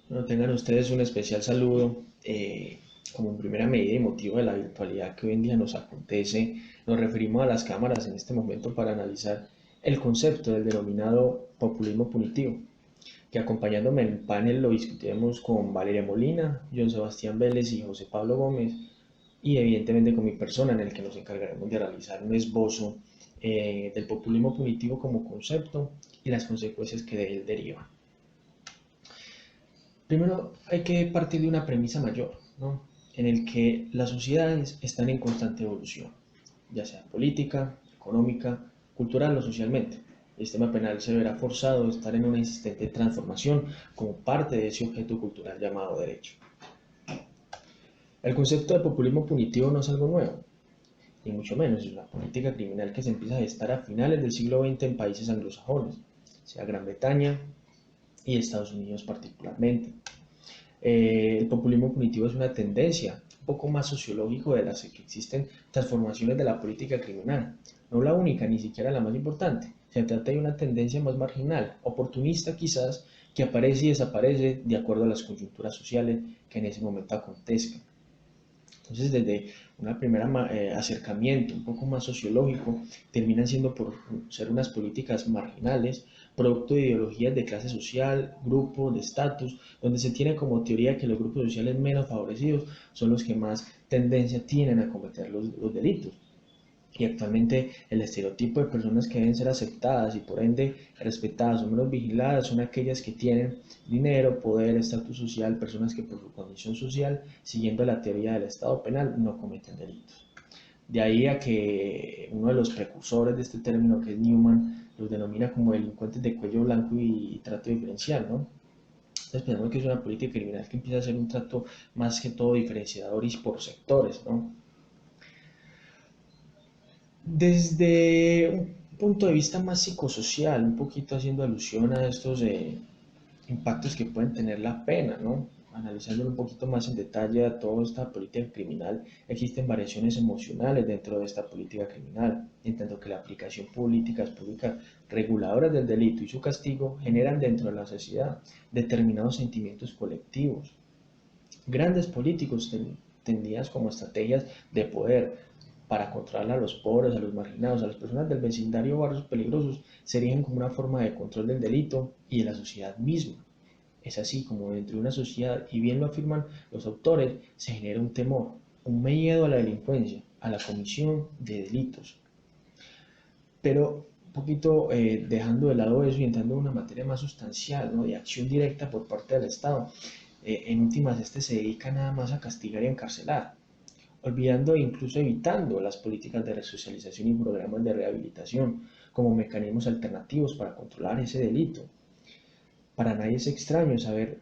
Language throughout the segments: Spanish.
Bueno, tengan ustedes un especial saludo. Como primera medida y motivo de la virtualidad que hoy en día nos acontece, nos referimos a las cámaras en este momento para analizar el concepto del denominado populismo punitivo, que acompañándome en el panel lo discutiremos con Valeria Molina, John Sebastián Vélez y José Pablo Gómez, y evidentemente con mi persona, en el que nos encargaremos de realizar un esbozo del populismo punitivo como concepto y las consecuencias que de él derivan. Primero hay que partir de una premisa mayor, ¿no? En el que las sociedades están en constante evolución, ya sea política, económica, cultural o socialmente. El sistema penal se verá forzado a estar en una insistente transformación como parte de ese objeto cultural llamado derecho. El concepto de populismo punitivo no es algo nuevo, ni mucho menos, es una política criminal que se empieza a gestar a finales del siglo XX en países anglosajones, sea Gran Bretaña y Estados Unidos particularmente. El populismo punitivo es una tendencia un poco más sociológico de las que existen transformaciones de la política criminal. No la única, ni siquiera la más importante. Se trata de una tendencia más marginal, oportunista quizás, que aparece y desaparece de acuerdo a las coyunturas sociales que en ese momento acontezcan. Entonces, desde un primer acercamiento un poco más sociológico, terminan siendo por ser unas políticas marginales, producto de ideologías de clase social, grupo, de estatus, donde se tiene como teoría que los grupos sociales menos favorecidos son los que más tendencia tienen a cometer los delitos. Y actualmente el estereotipo de personas que deben ser aceptadas y por ende respetadas o menos vigiladas son aquellas que tienen dinero, poder, estatus social, personas que por su condición social, siguiendo la teoría del Estado penal, no cometen delitos. De ahí a que uno de los precursores de este término, que es Newman, los denomina como delincuentes de cuello blanco y trato diferencial, ¿no? Entonces pensamos que es una política criminal que empieza a ser un trato más que todo diferenciador y por sectores, ¿no? Desde un punto de vista más psicosocial, un poquito haciendo alusión a estos impactos que pueden tener la pena, ¿no? Analizándolo un poquito más en detalle a toda esta política criminal, existen variaciones emocionales dentro de esta política criminal, en tanto que la aplicación políticas públicas reguladoras del delito y su castigo generan dentro de la sociedad determinados sentimientos colectivos. Grandes políticos tendían como estrategias de poder para controlar a los pobres, a los marginados, a las personas del vecindario o barrios peligrosos, se erigen como una forma de control del delito y de la sociedad misma. Es así como dentro de una sociedad, y bien lo afirman los autores, se genera un temor, un miedo a la delincuencia, a la comisión de delitos. Pero un poquito dejando de lado eso y entrando en una materia más sustancial, ¿no? De acción directa por parte del Estado, en últimas este se dedica nada más a castigar y a encarcelar, olvidando e incluso evitando las políticas de resocialización y programas de rehabilitación como mecanismos alternativos para controlar ese delito. Para nadie es extraño saber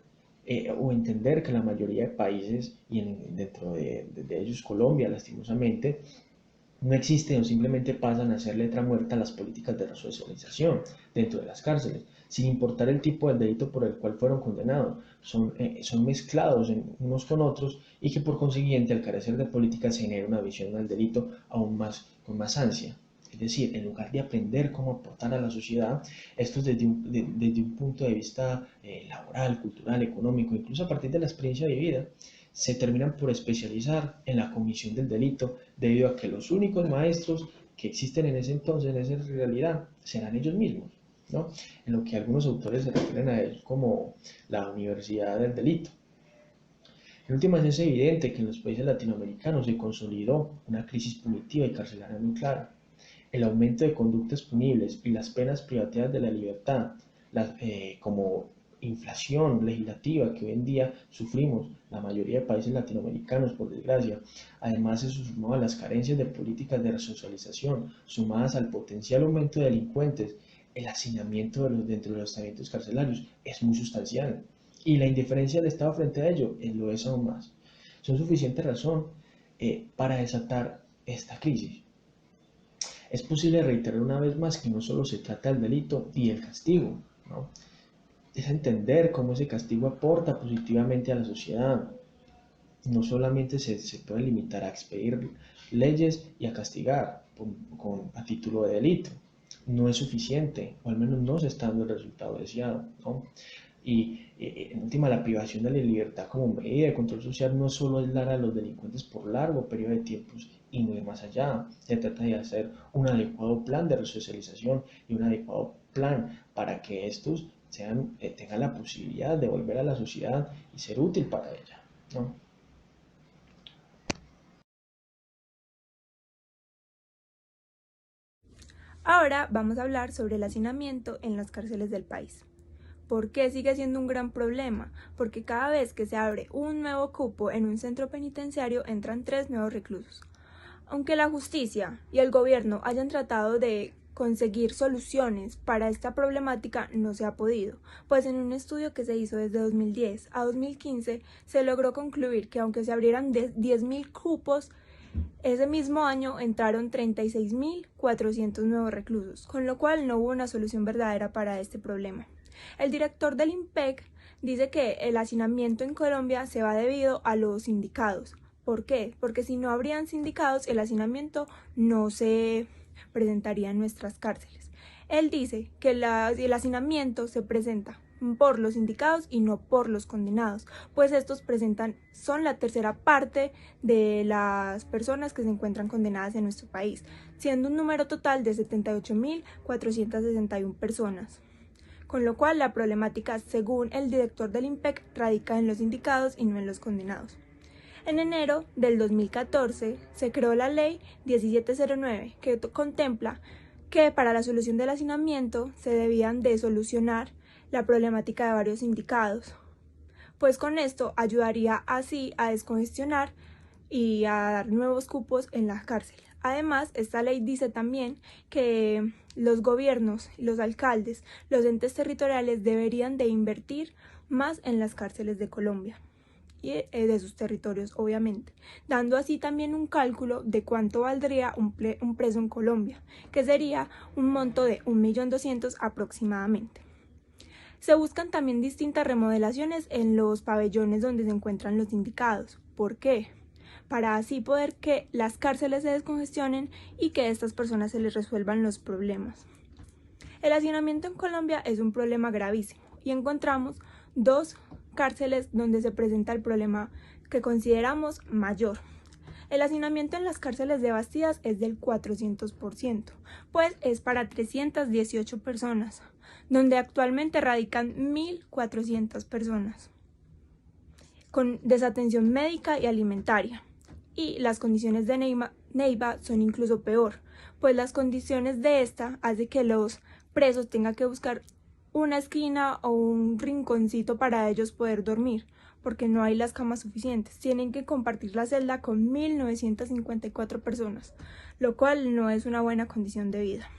o entender que la mayoría de países, y dentro de ellos Colombia, lastimosamente, no existen o simplemente pasan a ser letra muerta las políticas de resocialización dentro de las cárceles, sin importar el tipo de delito por el cual fueron condenados. Son mezclados unos con otros y que por consiguiente al carecer de políticas se genera una visión del delito aún más con más ansia. Es decir, en lugar de aprender cómo aportar a la sociedad, esto es desde un punto de vista laboral, cultural, económico, incluso a partir de la experiencia vivida, se terminan por especializar en la comisión del delito debido a que los únicos maestros que existen en ese entonces, en esa realidad, serán ellos mismos, ¿no? En lo que algunos autores se refieren a él como la universidad del delito. En últimas es evidente que en los países latinoamericanos se consolidó una crisis punitiva y carcelaria muy clara. El aumento de conductas punibles y las penas privativas de la libertad, como inflación legislativa que hoy en día sufrimos la mayoría de países latinoamericanos, por desgracia. Además, se sumó a las carencias de políticas de resocialización, sumadas al potencial aumento de delincuentes. El hacinamiento dentro de los estamentos carcelarios es muy sustancial y la indiferencia del Estado frente a ello lo es aún más. Son suficiente razón para desatar esta crisis. Es posible reiterar una vez más que no solo se trata del delito y el castigo, ¿no? Es entender cómo ese castigo aporta positivamente a la sociedad. No solamente se puede limitar a expedir leyes y a castigar a título de delito. No es suficiente, o al menos no se está dando el resultado deseado, ¿no? Y en última, la privación de la libertad como medida de control social no solo es dar a los delincuentes por largo periodo de tiempos y no ir más allá. Se trata de hacer un adecuado plan de resocialización y un adecuado plan para que estos tengan la posibilidad de volver a la sociedad y ser útil para ella, ¿no? Ahora vamos a hablar sobre el hacinamiento en las cárceles del país. ¿Por qué sigue siendo un gran problema? Porque cada vez que se abre un nuevo cupo en un centro penitenciario entran 3 nuevos reclusos. Aunque la justicia y el gobierno hayan tratado de conseguir soluciones para esta problemática, no se ha podido, pues en un estudio que se hizo desde 2010 a 2015 se logró concluir que aunque se abrieran 10.000 cupos, ese mismo año entraron 36.400 nuevos reclusos, con lo cual no hubo una solución verdadera para este problema. El director del IMPEC dice que el hacinamiento en Colombia se va debido a los sindicados. ¿Por qué? Porque si no habrían sindicados, el hacinamiento no se presentaría en nuestras cárceles. Él dice que el hacinamiento se presenta por los sindicados y no por los condenados, pues estos son la tercera parte de las personas que se encuentran condenadas en nuestro país, siendo un número total de 78.461 personas. Con lo cual, la problemática, según el director del IMPEC, radica en los sindicados y no en los condenados. En enero del 2014 se creó la ley 1709, que contempla que para la solución del hacinamiento se debían de solucionar la problemática de varios sindicados, pues con esto ayudaría así a descongestionar y a dar nuevos cupos en las cárceles. Además, esta ley dice también que los gobiernos, los alcaldes, los entes territoriales deberían de invertir más en las cárceles de Colombia y de sus territorios, obviamente, dando así también un cálculo de cuánto valdría un preso en Colombia, que sería un monto de 1.200.000 aproximadamente. Se buscan también distintas remodelaciones en los pabellones donde se encuentran los sindicados. ¿Por qué? Para así poder que las cárceles se descongestionen y que a estas personas se les resuelvan los problemas. El hacinamiento en Colombia es un problema gravísimo y encontramos 2 cárceles donde se presenta el problema que consideramos mayor. El hacinamiento en las cárceles de Bastidas es del 400%, pues es para 318 personas, donde actualmente radican 1.400 personas, con desatención médica y alimentaria. Y las condiciones de Neiva son incluso peor, pues las condiciones de esta hacen que los presos tengan que buscar una esquina o un rinconcito para ellos poder dormir, porque no hay las camas suficientes. Tienen que compartir la celda con 1.954 personas, lo cual no es una buena condición de vida.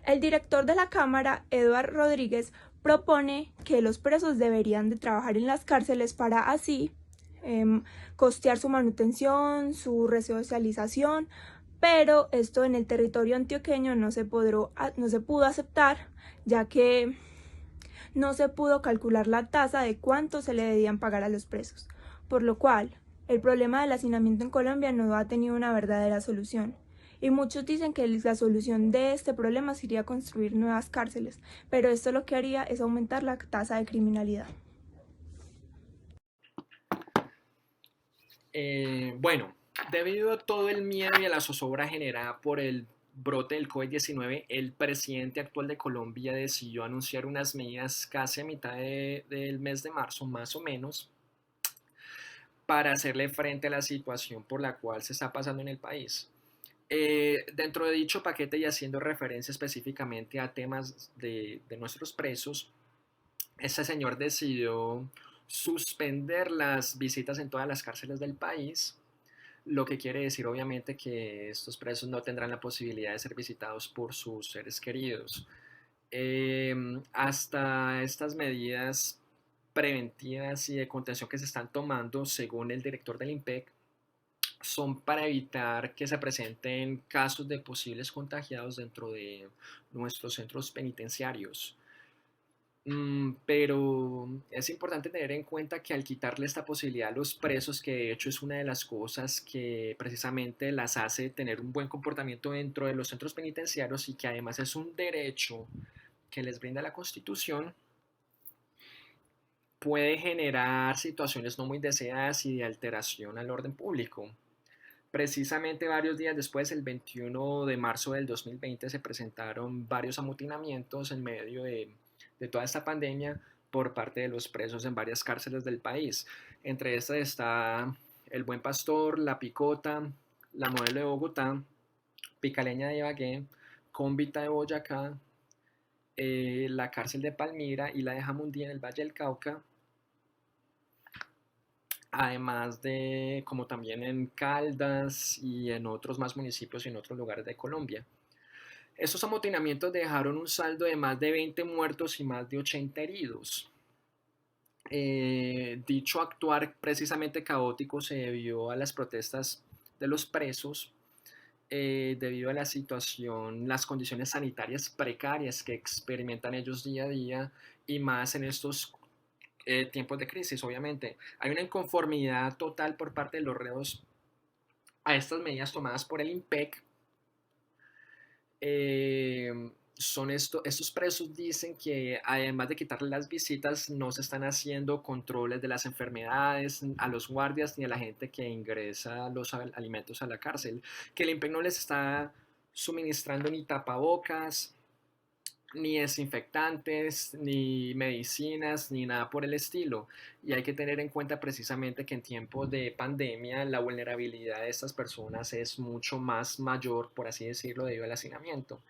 El director de la Cámara, Eduard Rodríguez, propone que los presos deberían de trabajar en las cárceles para así costear su manutención, su resocialización, pero esto en el territorio antioqueño no se pudo aceptar, ya que no se pudo calcular la tasa de cuánto se le debían pagar a los presos, por lo cual el problema del hacinamiento en Colombia no ha tenido una verdadera solución. Y muchos dicen que la solución de este problema sería construir nuevas cárceles, pero esto lo que haría es aumentar la tasa de criminalidad. Bueno, debido a todo el miedo y a la zozobra generada por el brote del COVID-19, el presidente actual de Colombia decidió anunciar unas medidas casi a mitad del mes de marzo, más o menos, para hacerle frente a la situación por la cual se está pasando en el país. Dentro de dicho paquete y haciendo referencia específicamente a temas de nuestros presos, este señor decidió suspender las visitas en todas las cárceles del país, lo que quiere decir obviamente que estos presos no tendrán la posibilidad de ser visitados por sus seres queridos. Hasta estas medidas preventivas y de contención que se están tomando, según el director del IMPEC, son para evitar que se presenten casos de posibles contagiados dentro de nuestros centros penitenciarios. Pero es importante tener en cuenta que al quitarle esta posibilidad a los presos, que de hecho es una de las cosas que precisamente las hace tener un buen comportamiento dentro de los centros penitenciarios y que además es un derecho que les brinda la Constitución, puede generar situaciones no muy deseadas y de alteración al orden público. Precisamente varios días después, el 21 de marzo del 2020, se presentaron varios amotinamientos en medio de toda esta pandemia por parte de los presos en varias cárceles del país. Entre estas está El Buen Pastor, La Picota, La Modelo de Bogotá, Picaleña de Ibagué, Cómbita de Boyacá, la cárcel de Palmira y la de Jamundí en el Valle del Cauca, además de como también en Caldas y en otros más municipios y en otros lugares de Colombia. Estos amotinamientos dejaron un saldo de más de 20 muertos y más de 80 heridos. Dicho actuar precisamente caótico se debió a las protestas de los presos, debido a la situación, las condiciones sanitarias precarias que experimentan ellos día a día y más en estos tiempos de crisis, obviamente. Hay una inconformidad total por parte de los reos a estas medidas tomadas por el IMPEC. Estos presos dicen que además de quitarle las visitas, no se están haciendo controles de las enfermedades a los guardias ni a la gente que ingresa los alimentos a la cárcel, que el IMPEC no les está suministrando ni tapabocas, ni desinfectantes, ni medicinas, ni nada por el estilo. Y hay que tener en cuenta precisamente que en tiempos de pandemia la vulnerabilidad de estas personas es mucho más mayor, por así decirlo, debido al hacinamiento.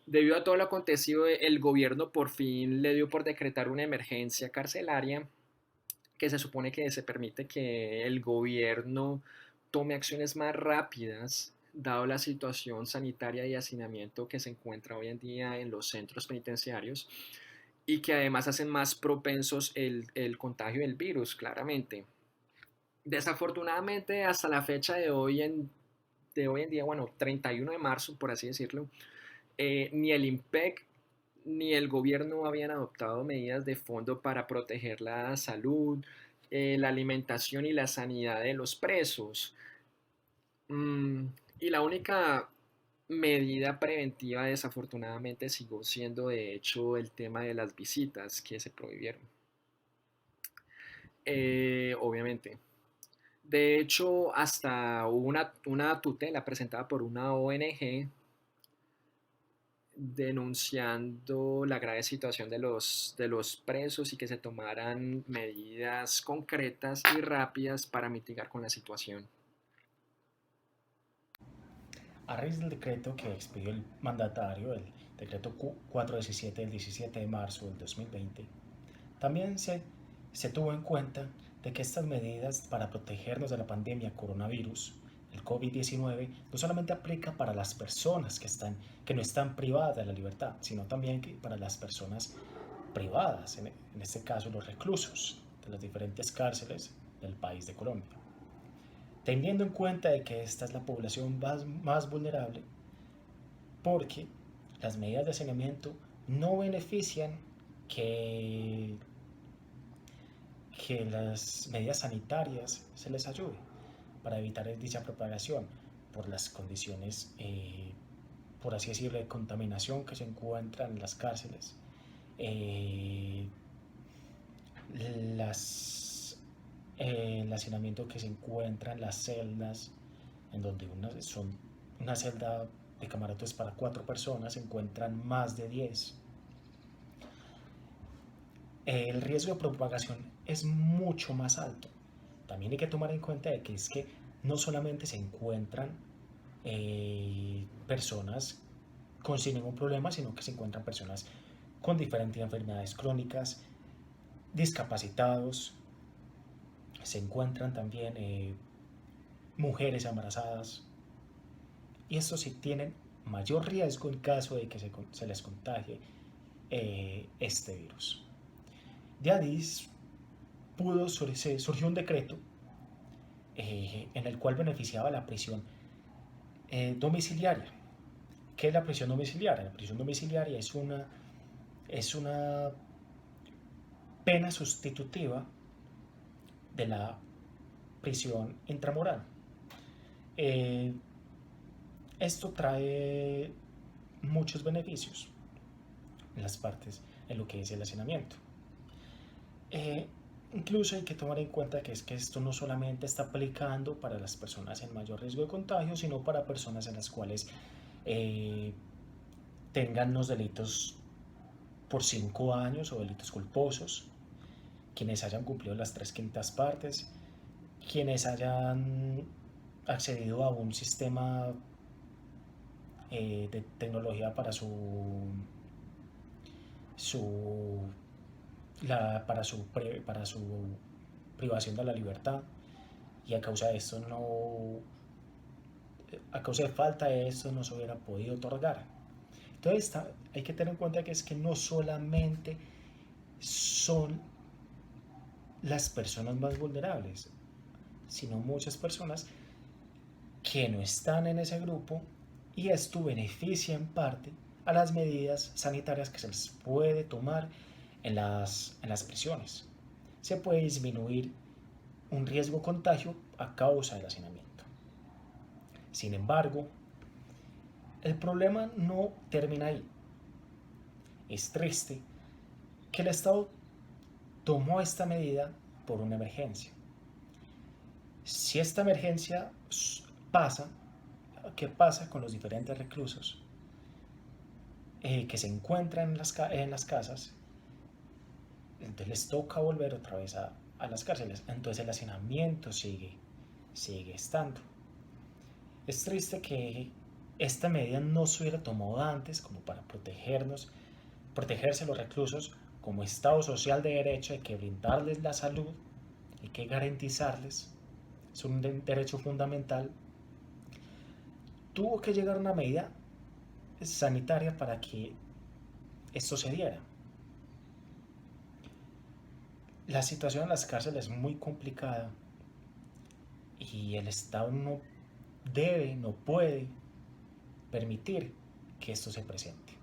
Debido a todo lo acontecido, el gobierno por fin le dio por decretar una emergencia carcelaria que se supone que se permite que el gobierno tome acciones más rápidas dado la situación sanitaria y hacinamiento que se encuentra hoy en día en los centros penitenciarios y que además hacen más propensos el contagio del virus, claramente. Desafortunadamente, hasta la fecha de hoy en día, bueno, 31 de marzo, por así decirlo, ni el IMPEC ni el gobierno habían adoptado medidas de fondo para proteger la salud, la alimentación y la sanidad de los presos. Mm, y la única medida preventiva, desafortunadamente, siguió siendo de hecho el tema de las visitas que se prohibieron. Obviamente. De hecho, hasta hubo una tutela presentada por una ONG denunciando la grave situación de los presos y que se tomaran medidas concretas y rápidas para mitigar con la situación. A raíz del decreto que expidió el mandatario, el decreto 417 del 17 de marzo del 2020, también se tuvo en cuenta de que estas medidas para protegernos de la pandemia coronavirus, el COVID-19, no solamente aplica para las personas que no están privadas de la libertad, sino también para las personas privadas, en este caso los reclusos de las diferentes cárceles del país de Colombia. Teniendo en cuenta de que esta es la población más vulnerable, porque las medidas de saneamiento no benefician que, que las medidas sanitarias se les ayude para evitar dicha propagación por las condiciones, por así decirlo, de contaminación que se encuentran en las cárceles, el hacinamiento que se encuentra en las celdas, en donde una celda de camarote es para 4 personas, se encuentran más de 10. El riesgo de propagación es mucho más alto. También hay que tomar en cuenta de que es que no solamente se encuentran personas sin ningún problema, sino que se encuentran personas con diferentes enfermedades crónicas, discapacitados, se encuentran también mujeres embarazadas, y estos sí tienen mayor riesgo en caso de que se les contagie este virus. De ahí surgió un decreto en el cual beneficiaba la prisión domiciliaria. ¿Qué es la prisión domiciliaria? La prisión domiciliaria es una pena sustitutiva de la prisión intramural. Esto trae muchos beneficios en las partes, en lo que es el hacinamiento. Incluso hay que tomar en cuenta que es que esto no solamente está aplicando para las personas en mayor riesgo de contagio, sino para personas en las cuales eh, tengan los delitos por 5 años o delitos culposos, quienes hayan cumplido las 3/5 partes, quienes hayan accedido a un sistema de tecnología para su, para su privación de la libertad, y a causa de esto no, a causa de falta de esto no se hubiera podido otorgar. Entonces hay que tener en cuenta que es que no solamente son las personas más vulnerables, sino muchas personas que no están en ese grupo, y esto beneficia en parte a las medidas sanitarias que se les puede tomar en las prisiones. Se puede disminuir un riesgo de contagio a causa del hacinamiento. Sin embargo, el problema no termina ahí. Es triste que el Estado tomó esta medida por una emergencia. Si esta emergencia pasa, ¿qué pasa con los diferentes reclusos que se encuentran en las casas? Entonces les toca volver otra vez a las cárceles. Entonces el hacinamiento sigue estando. Es triste que esta medida no se hubiera tomado antes, como para protegerse a los reclusos. Como Estado social de derecho hay que brindarles la salud, hay que garantizarles, es un derecho fundamental. Tuvo que llegar una medida sanitaria para que esto se diera. La situación en las cárceles es muy complicada y el Estado no puede permitir que esto se presente.